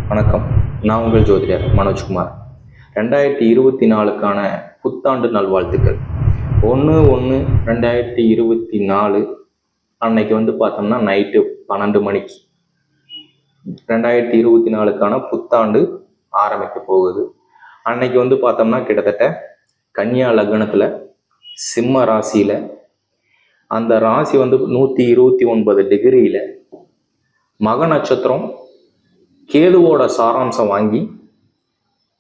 வணக்கம். நான் உங்கள் ஜோதிடர் மனோஜ்குமார். 2024க்கான புத்தாண்டு நல்வாழ்த்துக்கள். 1/1/2024 அன்னைக்கு பார்த்தோம்னா நைட்டு 12 மணிக்கு 2024க்கான புத்தாண்டு ஆரம்பிக்க போகுது. அன்னைக்கு பார்த்தோம்னா கிட்டத்தட்ட கன்னியா லக்னத்தில் சிம்ம ராசியில் அந்த ராசி 129 டிகிரியில் மக நட்சத்திரம் கேதுவோட சாராம்சம் வாங்கி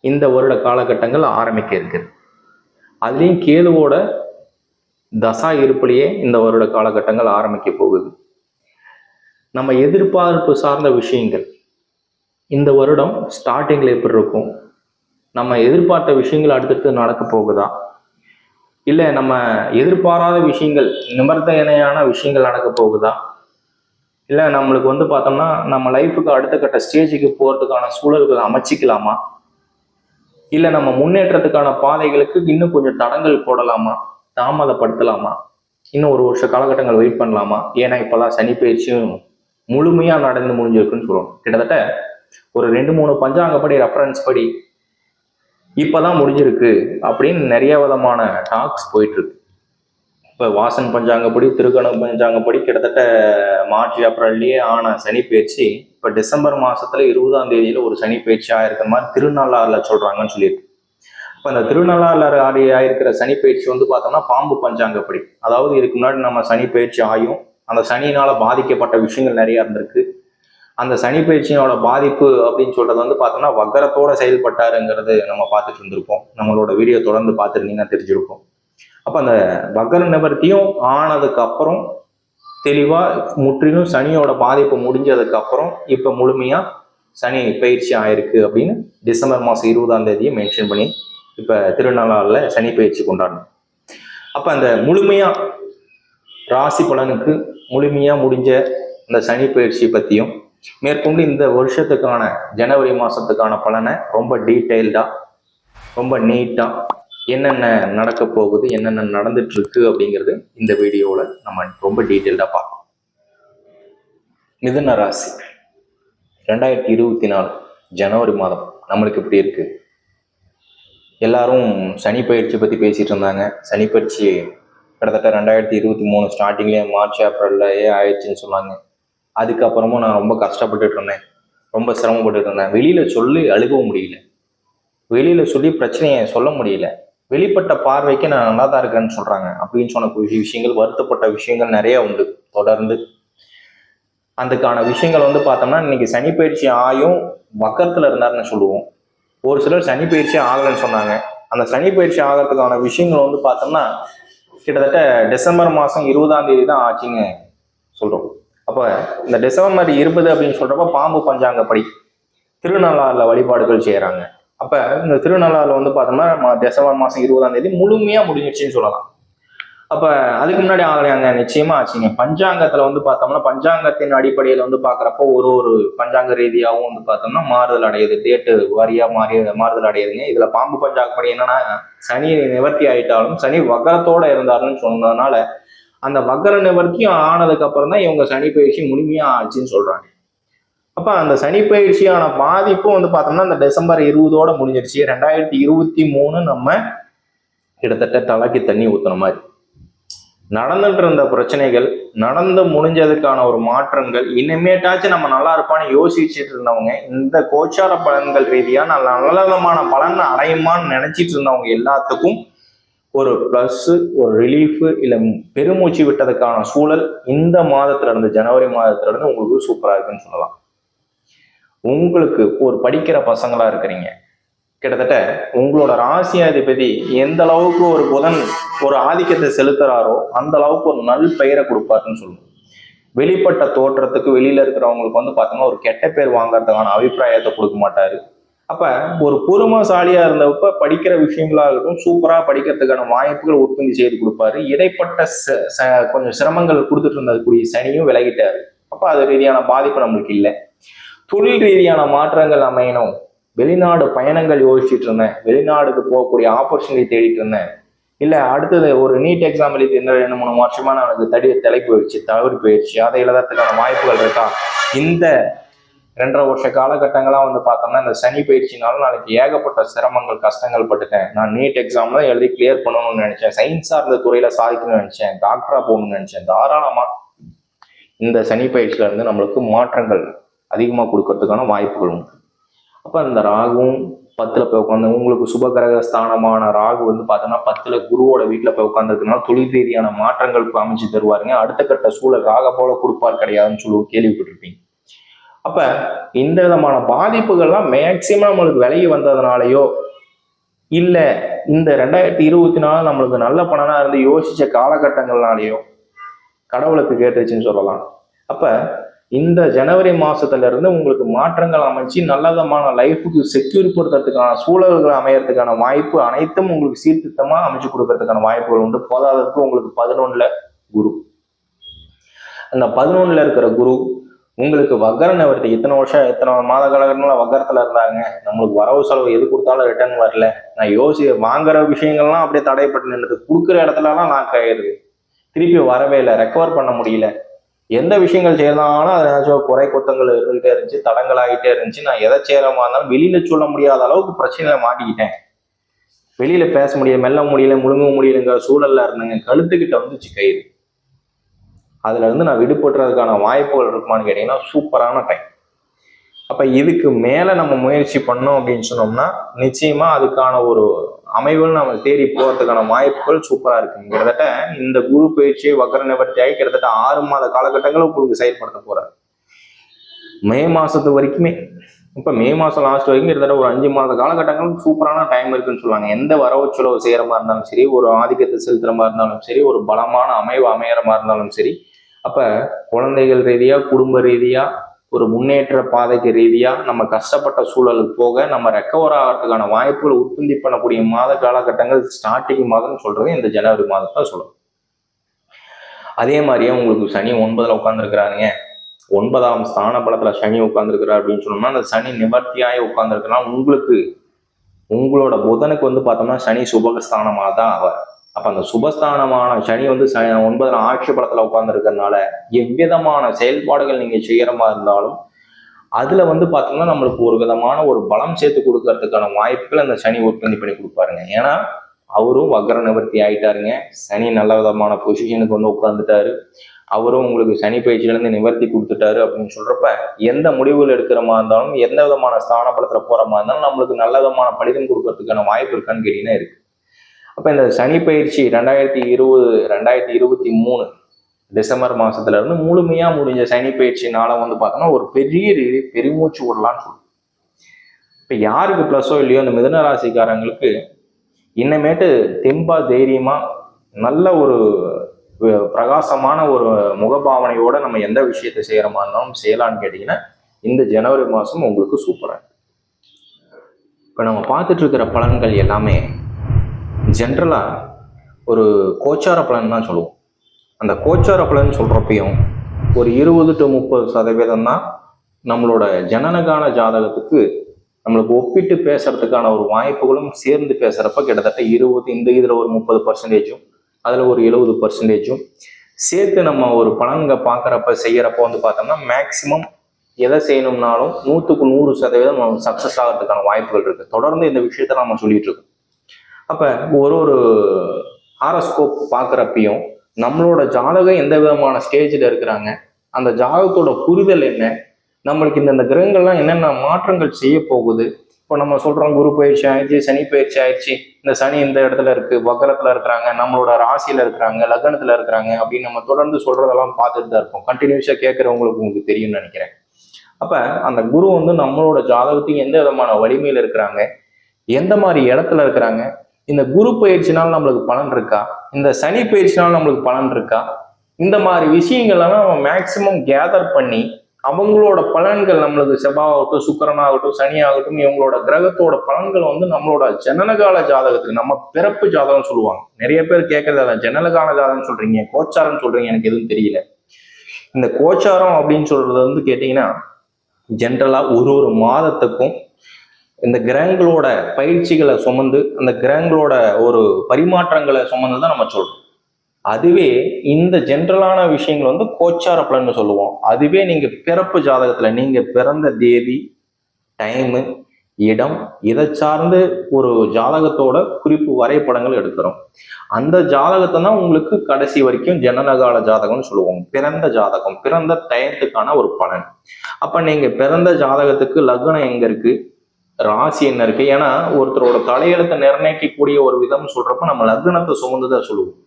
இந்த வருட காலகட்டங்கள் ஆரம்பிக்க இருக்குது. அதுலேயும் கேதுவோட தசா இருப்பிலேயே இந்த வருட காலகட்டங்கள் ஆரம்பிக்க போகுது. நம்ம எதிர்பார்ப்பு சார்ந்த விஷயங்கள் இந்த வருடம் ஸ்டார்டிங்கில் எப்படி இருக்கும், நம்ம எதிர்பார்த்த விஷயங்கள் அடுத்தடுத்து நடக்க போகுதா, இல்லை நம்ம எதிர்பாராத விஷயங்கள் நிபந்தனையான விஷயங்கள் நடக்க போகுதா, இல்லை நம்மளுக்கு பார்த்தோம்னா நம்ம லைஃபுக்கு அடுத்த கட்ட ஸ்டேஜுக்கு போகிறதுக்கான சூழல்களை அமைச்சிக்கலாமா, இல்லை நம்ம முன்னேற்றத்துக்கான பாதைகளுக்கு இன்னும் கொஞ்சம் தடங்கள் போடலாமா, தாமதப்படுத்தலாமா, இன்னும் ஒரு வருஷ காலகட்டங்கள் வெயிட் பண்ணலாமா. ஏன்னா இப்போல்லாம் சனி பயிற்சியும் முழுமையாக நடந்து முடிஞ்சிருக்குன்னு சொல்லுவோம். கிட்டத்தட்ட ஒரு 2-3 பஞ்சாங்கப்படி ரெஃபரன்ஸ் படி இப்போதான் முடிஞ்சிருக்கு அப்படின்னு நிறைய விதமான டாக்ஸ் போயிட்டு இருக்கு. இப்போ வாசன் பஞ்சாங்கப்படி, திருக்கண பஞ்சாங்கப்படி கிட்டத்தட்ட மார்ச் ஏப்ரல்லையே ஆன சனி பயிற்சி இப்போ டிசம்பர் மாதத்துல 20ஆம் தேதியில ஒரு சனி பயிற்சி ஆயிருக்கிற மாதிரி திருநள்ளாறுல சொல்றாங்கன்னு சொல்லியிருக்கு. இப்போ அந்த திருநள்ளாறுல ஆயிருக்கிற சனி பயிற்சி பார்த்தோம்னா பாம்பு பஞ்சாங்கப்படி, அதாவது இதுக்கு முன்னாடி நம்ம சனி பயிற்சி ஆயும் அந்த சனியினால பாதிக்கப்பட்ட விஷயங்கள் நிறைய இருந்திருக்கு. அந்த சனி பயிற்சியோட பாதிப்பு அப்படின்னு சொல்றது பார்த்தோம்னா வக்கரத்தோட செயல்பட்டாருங்கிறது நம்ம பார்த்துட்டு இருந்திருப்போம். நம்மளோட வீடியோ தொடர்ந்து பார்த்துருந்தீங்கன்னா தெரிஞ்சிருக்கும். அப்போ அந்த வக்கர நிவர்த்தியும் ஆனதுக்கு அப்புறம் தெளிவா முற்றிலும் சனியோட பாதிப்பு முடிஞ்சதுக்கு அப்புறம் இப்ப முழுமையா சனி பயிற்சி ஆயிருக்கு அப்படின்னு டிசம்பர் மாதம் 20ஆம் தேதியை மென்ஷன் பண்ணி இப்ப திருநள்ளாறுல சனி பயிற்சி கொண்டாடணும். அப்ப அந்த முழுமையா ராசி பலனுக்கு முழுமையா முடிஞ்ச இந்த சனி பயிற்சி பத்தியும் மேற்கொண்டு இந்த வருஷத்துக்கான ஜனவரி மாசத்துக்கான பலனை ரொம்ப டீட்டெயில்டா ரொம்ப நீட்டா என்னென்ன நடக்க போகுது, என்னென்ன நடந்துட்டு இருக்கு அப்படிங்கிறது இந்த வீடியோவில் நம்ம ரொம்ப டீட்டெயில்டாக பார்க்கலாம். மிதுன ராசி 2024 ஜனவரி மாதம் நம்மளுக்கு எப்படி இருக்கு? எல்லாரும் சனி பயிற்சி பற்றி பேசிட்டு இருந்தாங்க. சனி பயிற்சி கிட்டத்தட்ட 2023 ஸ்டார்டிங்லேயே மார்ச் ஏப்ரல்லையே ஆயிடுச்சுன்னு சொன்னாங்க. அதுக்கப்புறமும் நான் ரொம்ப கஷ்டப்பட்டுட்டு இருந்தேன், ரொம்ப சிரமப்பட்டுட்டு இருந்தேன். வெளியில சொல்லி அழுகவும் முடியல, வெளியில சொல்லி பிரச்சனையை சொல்ல முடியல. வெளிப்பட்ட பார்வைக்கு நான் நல்லா தான் இருக்கேன்னு சொல்றாங்க அப்படின்னு சொன்ன விஷயங்கள், வருத்தப்பட்ட விஷயங்கள் நிறைய உண்டு. தொடர்ந்து அதுக்கான விஷயங்கள் பார்த்தோம்னா இன்னைக்கு சனி பயிற்சி ஆயும் வக்கரத்துல இருந்தாருன்னு சொல்லுவோம். ஒரு சிலர் சனி பயிற்சி ஆகலைன்னு சொன்னாங்க. அந்த சனி பயிற்சி ஆகிறதுக்கான விஷயங்கள் பார்த்தோம்னா கிட்டத்தட்ட டிசம்பர் மாதம் 20ஆம் தேதி தான் ஆச்சுன்னு சொல்றோம். அப்ப இந்த டிசம்பர் 20 அப்படின்னு சொல்றப்ப பாம்பு பஞ்சாங்கப்படி திருநள்ளாறுல வழிபாடுகள் செய்யறாங்க. அப்ப இந்த திருநள்ளாறுல பார்த்தோம்னா டிசம்பர் மாதம் 20ஆம் தேதி முழுமையா முடிஞ்சிருச்சுன்னு சொல்லலாம். அப்ப அதுக்கு முன்னாடி ஆகலையாங்க? நிச்சயமா ஆச்சுங்க. பஞ்சாங்கத்துல பார்த்தோம்னா பஞ்சாங்கத்தின் அடிப்படையில பாக்குறப்போ ஒரு பஞ்சாங்க ரீதியாகவும் பார்த்தோம்னா மாறுதல் அடையுது, டேட்டு வாரியா மாறுதல் அடையுதுங்க. இதுல பாம்பு பஞ்சாங்கப்படி என்னன்னா சனி நிவர்த்தி ஆயிட்டாலும் சனி வக்கரத்தோட இருந்தாருன்னு சொன்னதுனால அந்த வக்கர நிவர்த்தியும் ஆனதுக்கு அப்புறம் தான் இவங்க சனி பயிற்சி முழுமையா ஆச்சுன்னு சொல்றாங்க. அப்ப அந்த சனி பயிற்சியான பாதிப்பும் பார்த்தோம்னா இந்த டிசம்பர் 20ஓட முடிஞ்சிருச்சு. 2023 நம்ம கிட்டத்தட்ட தலைக்கு தண்ணி ஊத்துன மாதிரி நடந்துட்டு இருந்த பிரச்சனைகள் நடந்து முடிஞ்சதுக்கான ஒரு மாற்றங்கள், இனிமேட்டாச்சும் நம்ம நல்லா இருப்பான்னு யோசிச்சுட்டு இருந்தவங்க, இந்த கோச்சார பலன்கள் ரீதியா நல்ல விதமான பலன் அடையுமான்னு நினைச்சிட்டு இருந்தவங்க எல்லாத்துக்கும் ஒரு பிளஸ், ஒரு ரிலீஃப், இல்லை பெருமூச்சு விட்டதுக்கான சூழல் இந்த மாதத்துல இருந்து, ஜனவரி மாதத்துல இருந்து உங்களுக்கு சூப்பரா இருக்குன்னு சொல்லலாம். உங்களுக்கு ஒரு படிக்கிற பசங்களா இருக்கிறீங்க, கிட்டத்தட்ட உங்களோட ராசியாதிபதி எந்த அளவுக்கு ஒரு புதன் ஒரு ஆதிக்கத்தை செலுத்துறாரோ அந்த அளவுக்கு ஒரு நல் பெயரை கொடுப்பாருன்னு சொல்லுவோம். வெளிப்பட்ட தோற்றத்துக்கு வெளியில இருக்கிறவங்களுக்கு பார்த்தோம்னா ஒரு கெட்ட பேர் வாங்கறதுக்கான அபிப்பிராயத்தை கொடுக்க மாட்டாரு. அப்ப ஒரு பொறுமைசாலியா இருந்தப்ப படிக்கிற விஷயங்களா இருக்கும் சூப்பரா படிக்கிறதுக்கான வாய்ப்புகள் உற்பத்தி செய்து கொடுப்பாரு. இடைப்பட்ட கொஞ்சம் சிரமங்கள் கொடுத்துட்டு இருந்தக்கூடிய சனியும் விலகிட்டாரு. அப்ப அது ரீதியான பாதிப்பு நம்மளுக்கு இல்லை. தொழில் ரீதியான மாற்றங்கள் அமையணும், வெளிநாடு பயணங்கள் யோசிச்சுட்டு இருந்தேன், வெளிநாடுக்கு போகக்கூடிய ஆப்பர்ச்சுனிட்டி தேடிட்டு இருந்தேன், இல்லை அடுத்தது ஒரு நீட் எக்ஸாம் எழுதி 2-3 வருஷமா எனக்கு தவறி போயிடுச்சு, அதை எழுதுறதுக்கான வாய்ப்புகள் இருக்கா, இந்த 2.5 வருஷ காலகட்டங்களாக வந்து பார்த்தோம்னா இந்த சனி பயிற்சினாலும் நாளைக்கு ஏகப்பட்ட சிரமங்கள் கஷ்டங்கள் பட்டுட்டேன். நான் நீட் எக்ஸாம்ல எழுதி கிளியர் பண்ணணும்னு நினைச்சேன், சயின்ஸ் சார்ந்த துறையில சாதிக்கணும்னு நினைச்சேன், டாக்டரா போகணும்னு நினைச்சேன். தாராளமா இந்த சனி பயிற்சியில இருந்து நம்மளுக்கு மாற்றங்கள் அதிகமாக கொடுக்கறதுக்கான வாய்ப்புகள் உண்டு. அப்போ இந்த ராகுவும் 10ல் போய் உட்காந்து உங்களுக்கு சுபகிரக ஸ்தானமான ராகு வந்து பார்த்தோம்னா 10ல் குருவோட வீட்டில் போய் உட்காந்துருக்கனால தொழில் ரீதியான மாற்றங்கள் அமைச்சு தருவாருங்க. அடுத்த கட்ட சூழல் ராக போல கொடுப்பார் கிடையாதுன்னு சொல்லி கேள்விப்பட்டிருப்பீங்க. அப்ப இந்த விதமான பாதிப்புகள்லாம் மேக்சிமம் நம்மளுக்கு விலகி வந்ததுனாலயோ இல்ல இந்த 2024 நம்மளுக்கு நல்ல பணனா இருந்து யோசிச்ச காலகட்டங்கள்னாலேயோ கடவுளுக்கு கேட்டுருச்சுன்னு சொல்லலாம். அப்ப இந்த ஜனவரி மாசத்துல இருந்து உங்களுக்கு மாற்றங்கள் அமைச்சு நல்ல விதமான லைஃபுக்கு செக்யூர் படுத்துறதுக்கான சூழல்களை அமையறதுக்கான வாய்ப்பு அனைத்தும் உங்களுக்கு சீர்திருத்தமா அமைச்சு கொடுக்கறதுக்கான வாய்ப்புகள் உண்டு. போதாததுக்கு உங்களுக்கு 11ல் குரு, அந்த 11ல் இருக்கிற குரு உங்களுக்கு வக்கர நிவர்த்தி. இத்தனை மாத காலகட்டங்கள வக்கரத்துல இருந்தாங்க, நம்மளுக்கு வரவு செலவு எது கொடுத்தாலும் ரிட்டர்ன் வரல, நான் வாங்குற விஷயங்கள்லாம் அப்படியே தடைப்பட்டு நின்றுது, கொடுக்குற இடத்துலலாம் நான் கயிறு திருப்பி வரவே இல்லை, ரெக்கவர் பண்ண முடியல, எந்த விஷயங்கள் செய்யறதாலும் அது ஏதாச்சும் குறை கொத்தங்கள் இருந்துகிட்டே இருந்துச்சு, தடங்கள் ஆகிட்டே இருந்துச்சு, நான் எதை செய்யறமா இருந்தாலும் வெளியில சொல்ல முடியாத அளவுக்கு பிரச்சனையில மாட்டிக்கிட்டேன், வெளியில பேச முடியல, மெல்ல முடியல, முழுங்க முடியலங்கிற சூழல்ல இருந்தேங்க, கழுத்துக்கிட்ட வந்துச்சு கயிறு. அதுல இருந்து நான் விடுபடுறதுக்கான வாய்ப்புகள் இருக்குமான்னு கேட்டீங்கன்னா சூப்பரான டைம். அப்ப இதுக்கு மேல நம்ம முயற்சி பண்ணோம் அப்படின்னு சொன்னோம்னா நிச்சயமா அதுக்கான ஒரு அமைவுகள் நம்ம தேடி போறதுக்கான வாய்ப்புகள் சூப்பரா இருக்குங்க. கிட்டத்தட்ட இந்த குரு பயிற்சி வக்கர நிவர்த்தி ஆகி கிட்டத்தட்ட 6 மாத காலகட்டங்களும் உங்களுக்கு செயல்படுத்த போறாரு. மே மாசத்து வரைக்குமே, இப்ப மே மாசம் லாஸ்ட் வரைக்கும் கிட்டத்தட்ட ஒரு 5 மாத காலகட்டங்களுக்கு சூப்பரான டைம் இருக்குன்னு சொல்லுவாங்க. எந்த வரவு செலவு செய்யற மாதிரி இருந்தாலும் சரி, ஒரு ஆதிக்கத்தை செலுத்துற மாதிரி இருந்தாலும் சரி, ஒரு பலமான அமைவு அமையற மாதிரி இருந்தாலும் சரி, அப்ப குழந்தைகள் ரீதியா, குடும்ப ரீதியா, ஒரு முன்னேற்ற பாதைக்கு ரீதியா நம்ம கஷ்டப்பட்ட சூழலுக்கு போக நம்ம ரெக்கவர் ஆகிறதுக்கான வாய்ப்புகளை உற்பத்தி பண்ணக்கூடிய மாத காலகட்டங்கள் ஸ்டார்டிங் மாதம் சொல்றது இந்த ஜனவரி மாதத்தை சொல்லுவோம். அதே மாதிரியே உங்களுக்கு சனி 9ல் உட்கார்ந்துருக்கிறாருங்க. 9ஆம் ஸ்தான பலத்துல சனி உட்கார்ந்துருக்கிறார் அப்படின்னு சொன்னோம்னா அந்த சனி நிவர்த்தியாகி உட்கார்ந்துருக்குன்னா உங்களுக்கு உங்களோட புதனுக்கு வந்து பார்த்தோம்னா சனி சுபஸ்தானமாக தான் ஆவார். அப்ப அந்த சுபஸ்தானமான சனி வந்து 9ல் ஆட்சி பலத்துல உட்கார்ந்துருக்கிறதுனால எவ்விதமான செயல்பாடுகள் நீங்க செய்யற மாதிரி இருந்தாலும் அதுல வந்து பார்த்தோம்னா நம்மளுக்கு ஒரு விதமான ஒரு பலம் சேர்த்து கொடுக்கறதுக்கான வாய்ப்புகள் அந்த சனி உற்பத்தி பண்ணி கொடுப்பாருங்க. ஏன்னா அவரும் வக்கர நிவர்த்தி ஆயிட்டாருங்க, சனி நல்ல விதமான பொசிஷனுக்கு வந்து உட்கார்ந்துட்டாரு, அவரும் உங்களுக்கு சனி பயிற்சியிலிருந்து நிவர்த்தி கொடுத்துட்டாரு அப்படின்னு சொல்றப்ப எந்த முடிவுகள் எடுக்கிற மாதிரி இருந்தாலும் எந்த விதமான ஸ்தான பலத்துல போற மாதிரி இருந்தாலும் நம்மளுக்கு நல்ல விதமான பலிதம் கொடுக்கறதுக்கான வாய்ப்பு இருக்கான்னு கேட்டீங்கன்னா இருக்கு. அப்ப இந்த சனி பயிற்சி 2023 டிசம்பர் மாசத்துல இருந்து முழுமையா முடிஞ்ச சனி பயிற்சினால வந்து பார்த்தோம்னா ஒரு பெருமூச்சு விடலான்னு சொல்லுவோம். இப்ப யாருக்கு பிளஸோ இல்லையோ இந்த மிதுன ராசிக்காரங்களுக்கு இன்னமேட்டு தெம்பா தைரியமா நல்ல ஒரு பிரகாசமான ஒரு முகபாவனையோட நம்ம எந்த விஷயத்தை செய்யற மாதிரி இருந்தாலும் செய்யலான்னு கேட்டீங்கன்னா இந்த ஜனவரி மாசம் உங்களுக்கு சூப்பரா. இப்ப நம்ம பார்த்துட்டு இருக்கிற பலன்கள் எல்லாமே ஜென்ரலா ஒரு கோச்சார பலன் தான் சொல்லுவோம். அந்த கோச்சார பலன் சொல்றப்பையும் ஒரு 20 to 30% தான் நம்மளோட ஜனனகால ஜாதகத்துக்கு நம்மளுக்கு ஒப்பிட்டு பேசுறதுக்கான ஒரு வாய்ப்புகளும் சேர்ந்து பேசுறப்ப கிட்டத்தட்ட 20, இந்த இதுல ஒரு 30%, அதுல ஒரு 70% சேர்த்து நம்ம ஒரு பலன்க பார்க்குறப்ப செய்யறப்ப வந்து பார்த்தோம்னா மேக்சிமம் எதை செய்யணும்னாலும் 100க்கு 100% நம்ம சக்சஸ் ஆகிறதுக்கான வாய்ப்புகள் இருக்கு. தொடர்ந்து இந்த விஷயத்த நம்ம சொல்லிட்டு இருக்கோம். அப்ப ஒரு ஹாரோஸ்கோப் பார்க்குறப்பையும் நம்மளோட ஜாதகம் எந்த விதமான ஸ்டேஜில் இருக்கிறாங்க, அந்த ஜாதகத்தோட புரிதல் என்ன, நம்மளுக்கு இந்த கிரகங்கள்லாம் என்னென்ன மாற்றங்கள் செய்ய போகுது. இப்போ நம்ம சொல்றோம் குரு பயிற்சி ஆயிடுச்சு, சனி பயிற்சி ஆயிடுச்சு, இந்த சனி இந்த இடத்துல இருக்கு, வக்கரத்துல இருக்கிறாங்க, நம்மளோட ராசியில இருக்கிறாங்க, லக்னத்துல இருக்கிறாங்க அப்படின்னு நம்ம தொடர்ந்து சொல்றதெல்லாம் பார்த்துட்டு தான் இருப்போம். கண்டினியூஸா கேட்கறவங்களுக்கு உங்களுக்கு தெரியும்னு நினைக்கிறேன். அப்ப அந்த குரு வந்து நம்மளோட ஜாதகத்துக்கு எந்த விதமான வலிமையில இருக்கிறாங்க, எந்த மாதிரி இடத்துல இருக்கிறாங்க, இந்த குரு பயிற்சினால நம்மளுக்கு பலன் இருக்கா, இந்த சனி பயிற்சினால நம்மளுக்கு பலன் இருக்கா, இந்த மாதிரி விஷயங்கள்லாம் நம்ம மேக்சிமம் கேதர் பண்ணி அவங்களோட பலன்கள் நம்மளுக்கு செவ்வாயாகட்டும், சுக்கிரனாகட்டும், சனி ஆகட்டும், இவங்களோட கிரகத்தோட பலன்கள் வந்து நம்மளோட ஜனனகால ஜாதகத்துக்கு, நம்ம பிறப்பு ஜாதகம் சொல்லுவாங்க. நிறைய பேர் கேட்கறது அதான், ஜனனகால ஜாதகம் சொல்றீங்க, கோச்சாரம் சொல்றீங்க, எனக்கு எதுவும் தெரியல. இந்த கோச்சாரம் அப்படின்னு சொல்றது வந்து கேட்டீங்கன்னா ஜென்ரலா ஒரு மாதத்துக்கும் இந்த கிரகங்களோட பயிற்சிகளை சுமந்து அந்த கிரகங்களோட ஒரு பரிமாற்றங்களை சுமந்து தான் நம்ம சொல்றோம். அதுவே இந்த ஜென்ரலான விஷயங்கள் வந்து கோச்சார பலன்னு சொல்லுவோம். அதுவே நீங்க பிறப்பு ஜாதகத்துல நீங்க பிறந்த தேதி, டைமு, இடம் இதை சார்ந்து ஒரு ஜாதகத்தோட குறிப்பு வரைபடங்கள் எடுக்கிறோம். அந்த ஜாதகத்தை தான் உங்களுக்கு கடைசி வரைக்கும் ஜனனகால ஜாதகம்னு சொல்லுவோம். பிறந்த ஜாதகம், பிறந்த டயத்துக்கான ஒரு பலன். அப்ப நீங்க பிறந்த ஜாதகத்துக்கு லக்னம் எங்க இருக்கு, ராசி என்ன இருக்கு? ஏன்னா ஒருத்தரோட தலையெழுத்தை நிர்ணயிக்கக்கூடிய ஒரு விதம் சொல்றப்ப நம்ம லக்னத்தை சுமந்துதான் சொல்லுவோம்.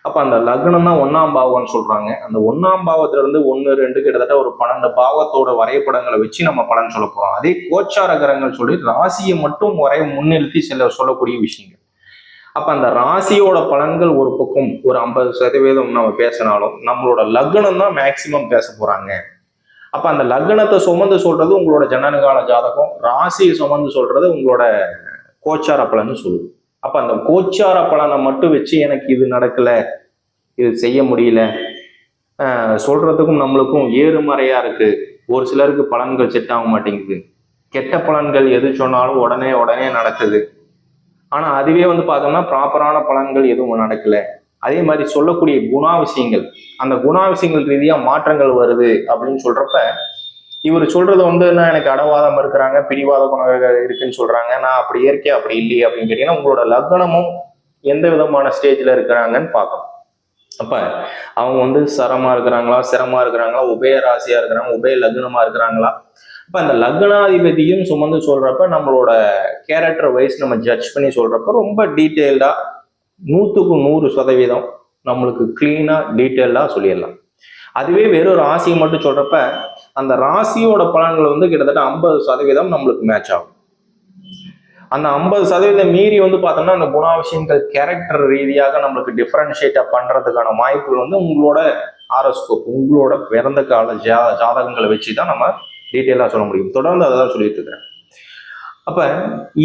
அப்ப அந்த லக்னம் தான் 1ஆம் பாவம்னு சொல்றாங்க. அந்த 1ஆம் பாவத்துல இருந்து 1, 2 கிட்டத்தட்ட ஒரு 12 பாவத்தோட வரைபடங்களை வச்சு நம்ம பலன் சொல்ல போறோம். அதே கோச்சார கிரகங்கள் சொல்லி ராசியை மட்டும் முன்னிறுத்தி சொல்லக்கூடிய விஷயங்கள். அப்ப அந்த ராசியோட பலன்கள் ஒரு பக்கம் ஒரு 50% நம்ம பேசினாலும் நம்மளோட லக்னம் தான் மேக்சிமம் பேச போறாங்க. அப்ப அந்த லக்னத்தை சுமந்து சொல்றது உங்களோட ஜனனகால ஜாதகம், ராசியை சுமந்து சொல்றது உங்களோட கோச்சார பலன்னு சொல்லுது. அப்ப அந்த கோச்சார பலனை மட்டும் வச்சு எனக்கு இது நடக்கல, இது செய்ய முடியல சொல்றதுக்கும் நம்மளுக்கும் ஏறுமறையா இருக்கு. ஒரு சிலருக்கு பலன்கள் செட் ஆக மாட்டேங்குது, கெட்ட பலன்கள் எது சொன்னாலும் உடனே நடக்குது. ஆனா அதுவே வந்து பார்த்தோம்னா ப்ராப்பரான பலன்கள் எதுவும் நடக்கல. அதே மாதிரி சொல்லக்கூடிய குணாதிசயங்கள், அந்த குணாதிசயங்கள் ரீதியா மாற்றங்கள் வருது அப்படின்னு சொல்றப்ப இவர் சொல்றது வந்து எனக்கு அடவாதம் இருக்கிறாங்க, பிடிவாத குணங்கள் இருக்குன்னு சொல்றாங்க. நான் அப்படி இயற்கை அப்படி இல்லையே அப்படின்னு கேட்டீங்கன்னா உங்களோட லக்னமும் எந்த விதமான ஸ்டேஜ்ல இருக்கிறாங்கன்னு பார்க்கணும். அப்ப அவங்க வந்து சரமா இருக்கிறாங்களா, சிரமா இருக்கிறாங்களா, உபய ராசியா இருக்கிறாங்க, உபய லக்னமா இருக்கிறாங்களா. அப்ப அந்த லக்னாதிபதியும் சுமந்து சொல்றப்ப நம்மளோட கேரக்டர் வைஸ் நம்ம ஜட்ஜ் பண்ணி சொல்றப்ப ரொம்ப டீட்டெயில்டா 100க்கு 100% நம்மளுக்கு கிளீனா டீட்டெயில்டா சொல்லிடலாம். அதுவே வெறும் ராசியை மட்டும் சொல்றப்ப அந்த ராசியோட பலன்கள் வந்து கிட்டத்தட்ட 50% நம்மளுக்கு மேட்ச் ஆகும். அந்த 50% மீறி வந்து பார்த்தோம்னா அந்த குணாதிசயங்கள் கேரக்டர் ரீதியாக நம்மளுக்கு டிஃபரன்ஷியேட்டா பண்றதுக்கான வாய்ப்புகள் வந்து உங்களோட ஆரோஸ்கோப், உங்களோட பிறந்த கால ஜாதகங்களை வச்சுதான் நம்ம டீட்டெயிலா சொல்ல முடியும். தொடர்ந்து அதை தான் சொல்லிட்டு இருக்கிறேன். அப்ப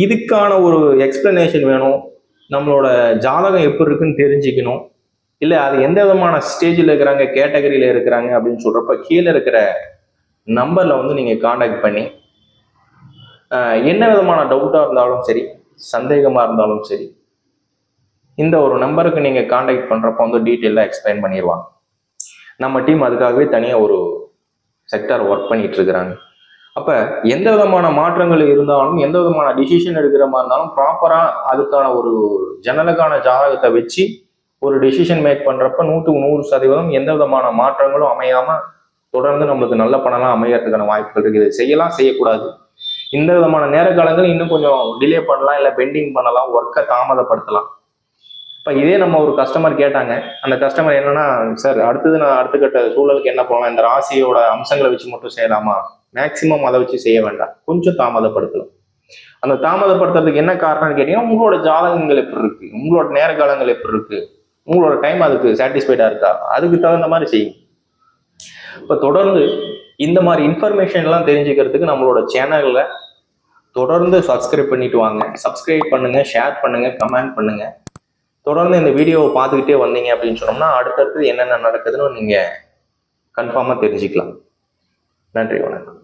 இதுக்கான ஒரு எக்ஸ்பிளனேஷன் வேணும், நம்மளோட ஜாதகம் எப்படி இருக்குன்னு தெரிஞ்சுக்கணும், இல்லை அது எந்த விதமான ஸ்டேஜில் இருக்கிறாங்க, கேட்டகரியில இருக்கிறாங்க அப்படின்னு சொல்றப்ப கீழே இருக்கிற நம்பர்ல வந்து நீங்க காண்டாக்ட் பண்ணி என்ன விதமான டவுட்டா இருந்தாலும் சரி, சந்தேகமா இருந்தாலும் சரி, இந்த ஒரு நம்பருக்கு நீங்க காண்டாக்ட் பண்றப்ப வந்து டீட்டெயிலா எக்ஸ்பிளைன் பண்ணிடுவாங்க. நம்ம டீம் அதுக்காகவே தனியா ஒரு செக்டார் ஒர்க் பண்ணிட்டு இருக்கிறாங்க. அப்ப எந்த விதமான மாற்றங்கள் இருந்தாலும், எந்த விதமான டிசிஷன் எடுக்கிற மாதிரி இருந்தாலும் ப்ராப்பரா அதுக்கான ஒரு ஜனலுக்கான ஜாதகத்தை வச்சு ஒரு டிசிஷன் மேக் பண்றப்ப 100க்கு 100% எந்த விதமான மாற்றங்களும் அமையாம தொடர்ந்து நம்மளுக்கு நல்ல பணம்லாம் அமையறதுக்கான வாய்ப்புகள் இருக்குது. செய்யலாம், செய்யக்கூடாது. இந்த விதமான நேர காலங்கள் இன்னும் கொஞ்சம் டிலே பண்ணலாம், இல்லை பெண்டிங் பண்ணலாம், ஒர்க்கை தாமதப்படுத்தலாம். இப்போ இதே நம்ம ஒரு கஸ்டமர் கேட்டாங்க, அந்த கஸ்டமர் என்னன்னா, சார் அடுத்தது நான் அடுத்த கட்ட சூழலுக்கு என்ன போகலாம், இந்த ராசியோட அம்சங்களை வச்சு மட்டும் செய்யலாமா, மேக்சிமம் அதை வச்சு செய்ய வேண்டாம், கொஞ்சம் தாமதப்படுத்தலாம். அந்த தாமதப்படுத்துறதுக்கு என்ன காரணம்னு கேட்டீங்கன்னா உங்களோட ஜாதகங்கள் எப்படி இருக்கு, உங்களோட நேர காலங்கள் எப்படி இருக்கு, உங்களோட டைம் அதுக்கு சாட்டிஸ்ஃபைடா இருக்கா, அதுக்கு தகுந்த மாதிரி செய்யும். இப்போ தொடர்ந்து இந்த மாதிரி இன்ஃபர்மேஷன் எல்லாம் தெரிஞ்சுக்கிறதுக்கு நம்மளோட சேனல்ல தொடர்ந்து சப்ஸ்கிரைப் பண்ணிட்டு வாங்க. சப்ஸ்கிரைப் பண்ணுங்க, ஷேர் பண்ணுங்க, கமெண்ட் பண்ணுங்க. தொடர்ந்து இந்த வீடியோவை பார்த்துக்கிட்டே வந்தீங்க அப்படின்னு சொன்னோம்னா அடுத்தடுத்து என்னென்ன நடக்குதுன்னு நீங்க கன்ஃபார்மா தெரிஞ்சுக்கலாம். நன்றி, வணக்கம்.